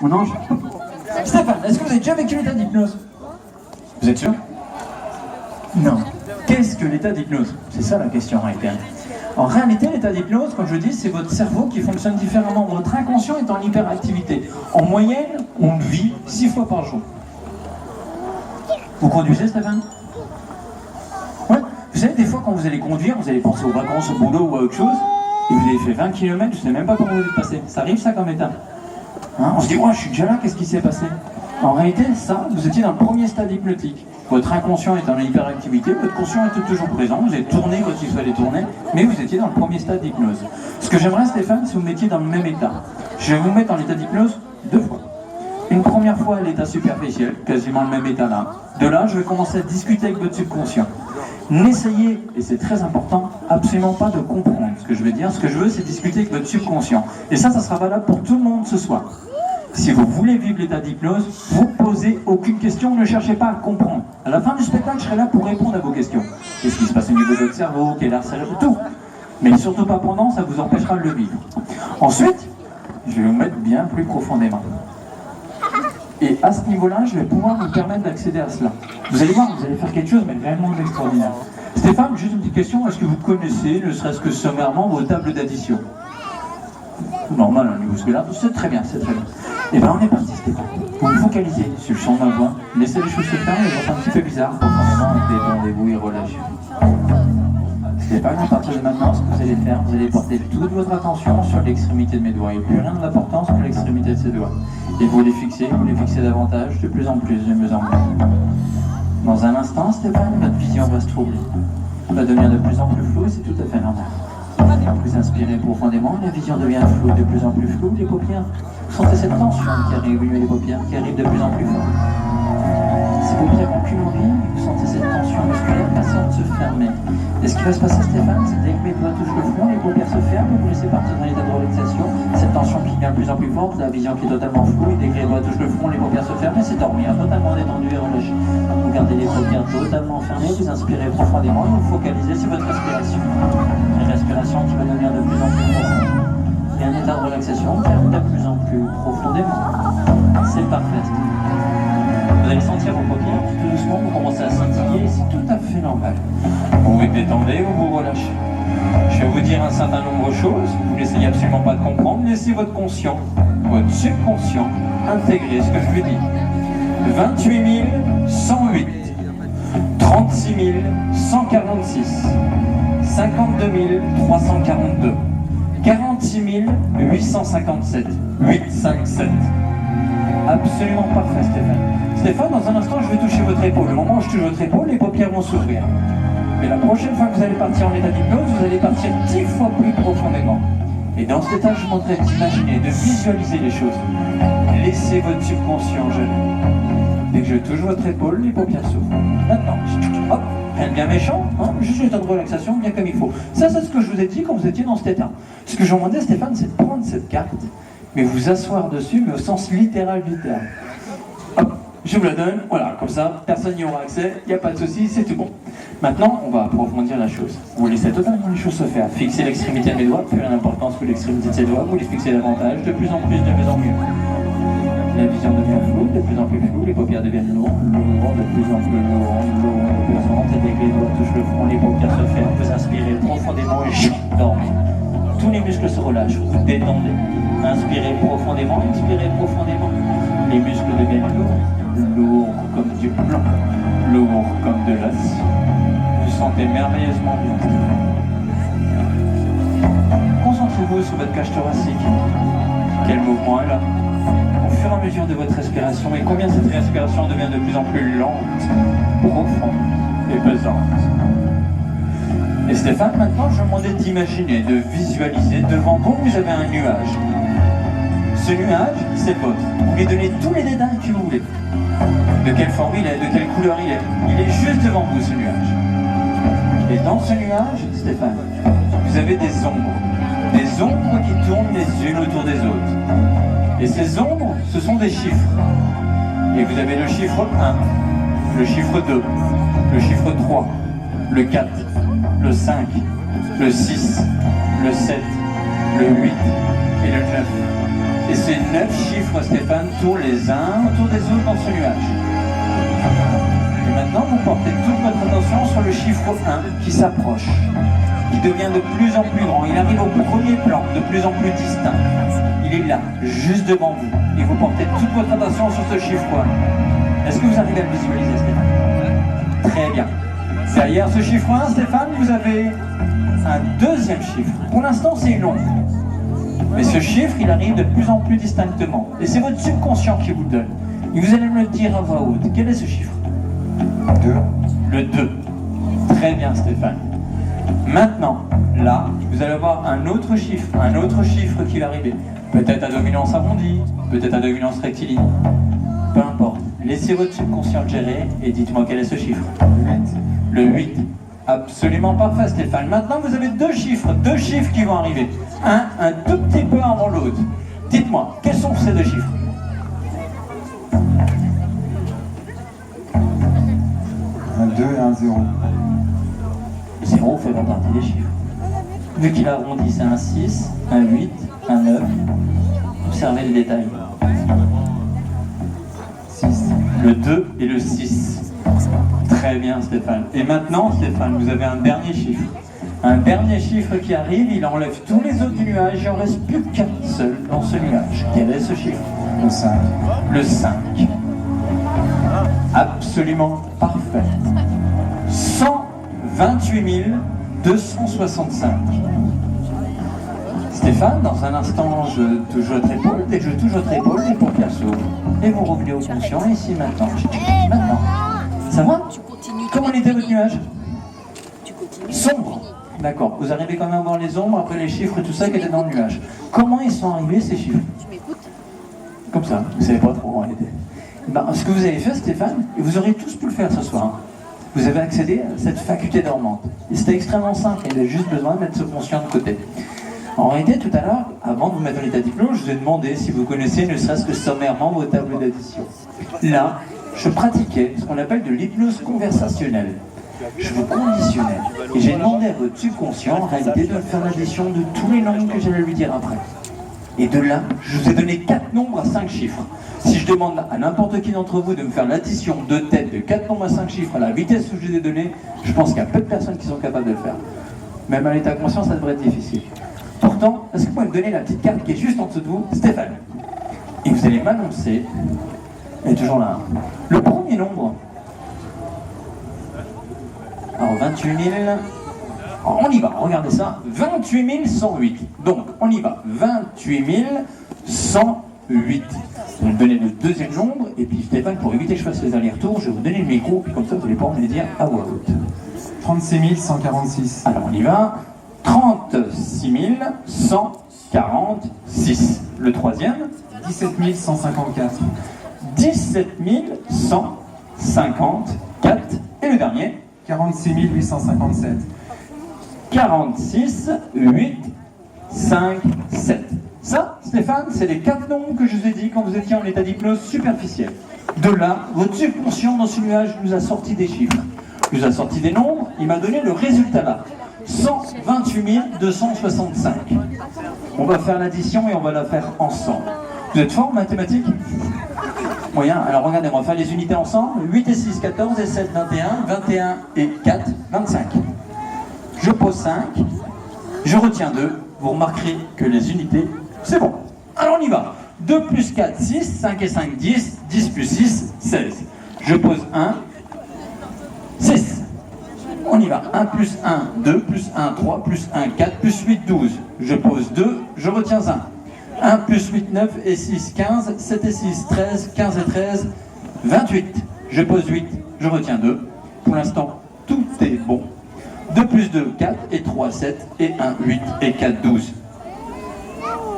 Mon ange. Stéphane, est-ce que vous avez déjà vécu l'état d'hypnose? Vous êtes sûr? Non. Qu'est-ce que l'état d'hypnose? C'est ça la question en réalité. En réalité, l'état d'hypnose, comme je dis, c'est votre cerveau qui fonctionne différemment. Votre inconscient est en hyperactivité. En moyenne, on vit 6 fois par jour. Vous conduisez, Stéphane? Ouais. Vous savez, des fois, quand vous allez conduire, vous allez penser aux vacances, au boulot ou à autre chose, et vous avez fait 20 km, je ne sais même pas comment vous êtes passé. Ça arrive, ça, comme état? Hein, on se dit, ouais, je suis déjà là, qu'est-ce qui s'est passé? En réalité, ça, vous étiez dans le premier stade hypnotique. Votre inconscient est en hyperactivité, votre conscient est toujours présent, vous avez tourné quand il fallait tourner, mais vous étiez dans le premier stade d'hypnose. Ce que j'aimerais, Stéphane, c'est que vous mettiez dans le même état. Je vais vous mettre dans l'état d'hypnose 2 fois. Une première fois à l'état superficiel, quasiment le même état là. De là, je vais commencer à discuter avec votre subconscient. N'essayez, et c'est très important, absolument pas de comprendre ce que je vais dire. Ce que je veux, c'est discuter avec votre subconscient. Et ça sera valable pour tout le monde ce soir. Si vous voulez vivre l'état d'hypnose, vous posez aucune question, ne cherchez pas à comprendre. À la fin du spectacle, je serai là pour répondre à vos questions. Qu'est-ce qui se passe au niveau de votre cerveau, quel air cérébral, tout. Mais surtout pas pendant, ça vous empêchera de le vivre. Ensuite, je vais vous mettre bien plus profondément. Et à ce niveau-là, je vais pouvoir vous permettre d'accéder à cela. Vous allez voir, vous allez faire quelque chose, mais vraiment d'extraordinaire. Stéphane, juste une petite question, est-ce que vous connaissez, ne serait-ce que sommairement, vos tables d'addition? Normal, au niveau scolaire, c'est très bien, c'est très bien. Et bien on est parti, Stéphane. Vous vous focalisez sur le son de ma voix, laissez les choses se faire, les voix sont un petit peu bizarres, profondément, détendez-vous et relâchez. Stéphane, à partir de maintenant, ce que vous allez faire, vous allez porter toute votre attention sur l'extrémité de mes doigts. Il n'y a plus rien d'importance que l'extrémité de ces doigts. Et vous les fixez davantage, de plus en plus, de mieux en mieux. Dans un instant, Stéphane, votre vision va se troubler. Elle va devenir de plus en plus floue et c'est tout à fait normal. Vous inspirez profondément, la vision devient floue, de plus en plus floue, les paupières. Vous sentez cette tension qui arrive, les paupières qui arrivent de plus en plus fort. Ces paupières n'ont qu'une envie, vous sentez cette tension musculaire passer de se fermer. Et ce qui va se passer, Stéphane, c'est dès que mes doigts touchent le front, les paupières se ferment, vous laissez partir dans l'état de relaxation, cette tension qui devient de plus en plus forte, la vision qui est totalement floue, et dès que les doigts touchent le front, les paupières se ferment, et c'est dormir, totalement détendu et relâché. Vous gardez les paupières totalement fermées, vous inspirez profondément et vous focalisez sur votre respiration. Une respiration qui va devenir de plus en plus profonde. Et un état de relaxation qui arrive de plus en plus profondément. C'est parfait. Vous allez sentir vos paupières, tout doucement, vous commencez à scintiller, et c'est tout à fait normal. Vous vous détendez, vous vous relâchez. Je vais vous dire un certain nombre de choses, vous n'essayez absolument pas de comprendre, laissez votre conscient, votre subconscient, intégrer ce que je lui dis. 28 108, 36 146, 52 342, 46 857, 857. Absolument parfait, Stéphane. Stéphane, dans un instant, je vais toucher votre épaule. Au moment où je touche votre épaule, les paupières vont s'ouvrir. Mais la prochaine fois que vous allez partir en état d'hypnose, vous allez partir 10 fois plus profondément. Et dans cet état, je vous demanderai d'imaginer, de visualiser les choses. Laissez votre subconscient jeune. Dès que je touche votre épaule, les paupières s'ouvrent. Maintenant, hop, rien de bien méchant, hein, juste l'état de relaxation, bien comme il faut. Ça, c'est ce que je vous ai dit quand vous étiez dans cet état. Ce que je vous demandais, Stéphane, c'est de prendre cette carte, mais vous asseoir dessus, mais au sens littéral du terme. Hop, je vous la donne, voilà, comme ça, personne n'y aura accès, il n'y a pas de souci, c'est tout bon. Maintenant, on va approfondir la chose. Vous laissez totalement les choses se faire. Fixez l'extrémité de mes doigts, plus d'importance que l'extrémité de ses doigts, vous les fixez davantage, de plus en plus, de mieux en mieux. La vision devient floue, de plus en plus floue, les paupières deviennent lourdes, de plus en plus lourdes, pesantes, et dès que les doigts touchent le front, les paupières se ferment, vous inspirez profondément et dormez. Tous les muscles se relâchent, vous détendez. Inspirez profondément, expirez profondément. Les muscles deviennent lourds comme du plomb, lourds comme de l'os. Vous sentez merveilleusement bien. Concentrez-vous sur votre cage thoracique. Quel mouvement est là? Au fur et à mesure de votre respiration, et combien cette respiration devient de plus en plus lente, profonde et pesante. Et Stéphane, maintenant, je vais vous demander d'imaginer, de visualiser. Devant vous, vous avez un nuage. Ce nuage, c'est le vôtre. Vous lui donnez tous les détails que vous voulez. De quelle forme il est, de quelle couleur il est. Il est juste devant vous, ce nuage. Et dans ce nuage, Stéphane, vous avez des ombres. Des ombres qui tournent les unes autour des autres. Et ces ombres, ce sont des chiffres. Et vous avez le chiffre 1, le chiffre 2, le chiffre 3, le 4, le 5, le 6, le 7, le 8 et le 9. Et ces 9 chiffres, Stéphane, tournent les uns autour des autres dans ce nuage. Et maintenant, vous portez toute votre attention sur le chiffre 1 qui s'approche, qui devient de plus en plus grand. Il arrive au premier plan, de plus en plus distinct. Il est là, juste devant vous. Et vous portez toute votre attention sur ce chiffre 1. Est-ce que vous arrivez à le visualiser, Stéphane? Très bien. Derrière ce chiffre 1, Stéphane, vous avez un deuxième chiffre. Pour l'instant, c'est une ombre. Mais ce chiffre, il arrive de plus en plus distinctement. Et c'est votre subconscient qui vous le donne. Et vous allez me le dire à voix haute. Quel est ce chiffre? 2. Le 2. Très bien, Stéphane. Maintenant, là, vous allez avoir un autre chiffre qui va arriver. Peut-être à dominance arrondie, peut-être à dominance rectiligne. Peu importe. Laissez votre subconscient le gérer et dites-moi quel est ce chiffre. Le 8. Absolument parfait, Stéphane. Maintenant, vous avez deux chiffres qui vont arriver. Un tout petit peu avant l'autre. Dites-moi, quels sont ces deux chiffres? Un 2 et un 0. Le 0 fait pas partie des chiffres. Vu qu'il arrondit, c'est un 6, un 8, un 9. Observez les détails. 6. Le 2 et le 6. Très bien, Stéphane. Et maintenant, Stéphane, vous avez un dernier chiffre. Un dernier chiffre qui arrive, il enlève tous les autres du nuage, il n'en reste plus qu'un seul dans ce nuage. Quel est ce chiffre? Le 5. Le 5. Absolument parfait. 128 265. Stéphane, dans un instant, je touche votre épaule. Dès que je touche votre épaule, les paupières s'ouvrent. Et vous revenez au conscient, ici, maintenant. Maintenant. Ça va? Comment était votre nuage? Sombre. D'accord. Vous arrivez quand même à voir les ombres, après les chiffres et tout ça qui était dans le nuage. Comment ils sont arrivés, ces chiffres? Comme ça. Vous ne savez pas trop en réalité. Ben, ce que vous avez fait, Stéphane, et vous aurez tous pu le faire ce soir, vous avez accédé à cette faculté dormante. Et c'était extrêmement simple, il y avait juste besoin de mettre ce conscient de côté. En réalité, tout à l'heure, avant de vous mettre en état d'hypnose, je vous ai demandé si vous connaissez, ne serait-ce que sommairement, vos tableaux d'addition. Là, je pratiquais ce qu'on appelle de l'hypnose conversationnelle. Je vous conditionnais. Et j'ai demandé à votre subconscient, en réalité, de faire l'addition de tous les nombres que j'allais lui dire après. Et de là, je vous ai donné 4 nombres à 5 chiffres. Si je demande à n'importe qui d'entre vous de me faire l'addition de tête de 4 nombres à 5 chiffres à la vitesse où je les ai donnés, je pense qu'il y a peu de personnes qui sont capables de le faire. Même à l'état conscient, ça devrait être difficile. Pourtant, est-ce que vous pouvez me donner la petite carte qui est juste en dessous de vous, Stéphane? Et vous allez m'annoncer, elle est toujours là, le premier nombre. Alors 28 000, on y va, regardez ça, 28 108. Donc, on y va, 28 108. Vous me donnez le deuxième nombre, et puis Stéphane, pour éviter que je fasse les allers-retours, je vais vous donner le micro, puis comme ça, vous allez pouvoir me les dire à voix haute. 36 146. Alors, on y va, 36 146. Le troisième? 17 154. 17 154. Et le dernier? 46 857. 46 8 5 7. Ça, Stéphane, c'est les 4 nombres que je vous ai dit quand vous étiez en état d'hypnose superficielle. De là, votre subconscient dans ce nuage nous a sorti des chiffres. Il nous a sorti des nombres, il m'a donné le résultat là. 128 265. On va faire l'addition et on va la faire ensemble. Vous êtes fort en mathématiques? Moyen. Alors regardez, on va faire les unités ensemble. 8 et 6, 14 et 7, 21. 21 et 4, 25. Je pose 5. Je retiens 2. Vous remarquerez que les unités, c'est bon. Alors on y va. 2 plus 4, 6. 5 et 5, 10. 10 plus 6, 16. Je pose 1. 6. On y va. 1 plus 1, 2 plus 1, 3 plus 1, 4 plus 8, 12. Je pose 2. Je retiens 1. 1 plus 8, 9 et 6, 15, 7 et 6, 13, 15 et 13, 28. Je pose 8, je retiens 2. Pour l'instant, tout est bon. 2 plus 2, 4 et 3, 7 et 1, 8 et 4, 12.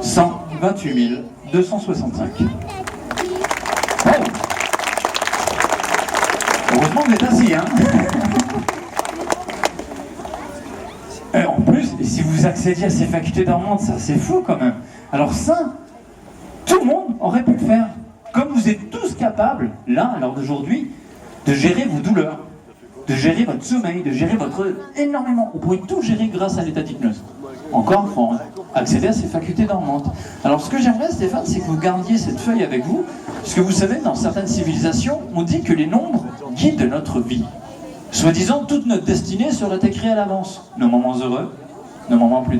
128 265. Oh. Heureusement que vous êtes assis, hein. En plus, si vous accédiez à ces facultés dormantes, ça c'est fou quand même. Alors ça, tout le monde aurait pu le faire. Comme vous êtes tous capables, là, à l'heure d'aujourd'hui, de gérer vos douleurs, de gérer votre sommeil, de gérer votre... énormément. Vous pouvez tout gérer grâce à l'état d'hypnose. Encore, accéder à ses facultés dormantes. Alors ce que j'aimerais, Stéphane, c'est que vous gardiez cette feuille avec vous, parce que vous savez, dans certaines civilisations, on dit que les nombres guident notre vie. Soi-disant, toute notre destinée serait écrite à l'avance. Nos moments heureux, nos moments plus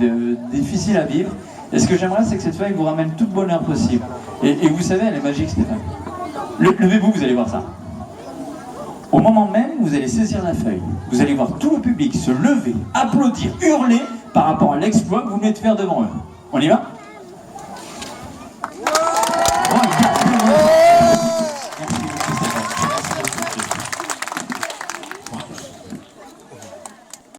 difficiles à vivre. Et ce que j'aimerais, c'est que cette feuille vous ramène tout le bonheur possible. Et vous savez, elle est magique, Stéphane. Levez-vous, vous allez voir ça. Au moment même, vous allez saisir la feuille. Vous allez voir tout le public se lever, applaudir, hurler par rapport à l'exploit que vous venez de faire devant eux. On y va ?